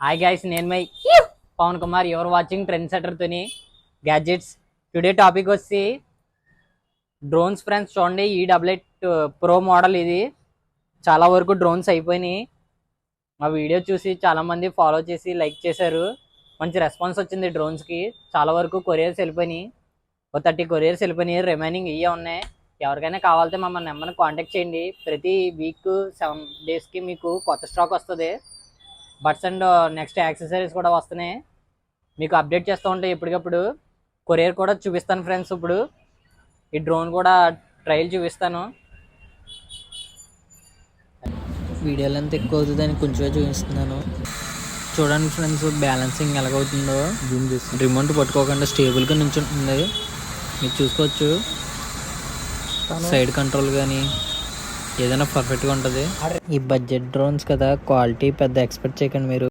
Hi guys, నేను మై Pavan Kumar. You're watching trend setter తోని గ్యాడ్జెట్స్. టుడే టాపిక్ వచ్చి డ్రోన్స్ ఫ్రెండ్స్. చూడండి, ఈ88 ప్రో మోడల్ ఇది. చాలా వరకు డ్రోన్స్ అయిపోయినాయి. మా వీడియో చూసి చాలామంది ఫాలో చేసి లైక్ చేశారు. మంచి రెస్పాన్స్ వచ్చింది డ్రోన్స్కి. చాలా వరకు కొరియర్స్ వెళ్ళిపోయినాయి. ఒక 30 కొరియర్స్ వెళ్ళిపోయినాయి. రిమైనింగ్ ఇవే ఉన్నాయి. ఎవరికైనా కావాలంటే మమ్మల్ని నెంబర్ని కాంటాక్ట్ చేయండి. ప్రతి వీక్ 7 డేస్కి మీకు కొత్త స్టాక్ వస్తుంది. బడ్స్ అండ్ నెక్స్ట్ యాక్సెసరీస్ కూడా వస్తున్నాయి. మీకు అప్డేట్ చేస్తూ ఉంటాయి ఎప్పటికప్పుడు. కొరియర్ కూడా చూపిస్తాను ఫ్రెండ్స్. ఇప్పుడు ఈ డ్రోన్ కూడా ట్రయల్ చూపిస్తాను. వీడియోలు అంతా ఎక్కువ అవుతుందని కొంచెం చూపిస్తున్నాను. చూడండి ఫ్రెండ్స్, బ్యాలెన్సింగ్ ఎలాగవుతుందో. జూమ్ చేసి రిమోట్ పట్టుకోకుండా స్టేబుల్గా నించుంటుంది. మీరు చూసుకోవచ్చు. సైడ్ కంట్రోల్ కానీ ఏదైనా పర్ఫెక్ట్గా ఉంటుంది. ఈ బడ్జెట్ డ్రోన్స్ కదా, క్వాలిటీ పెద్ద ఎక్స్పెక్ట్ చేయకండి మీరు.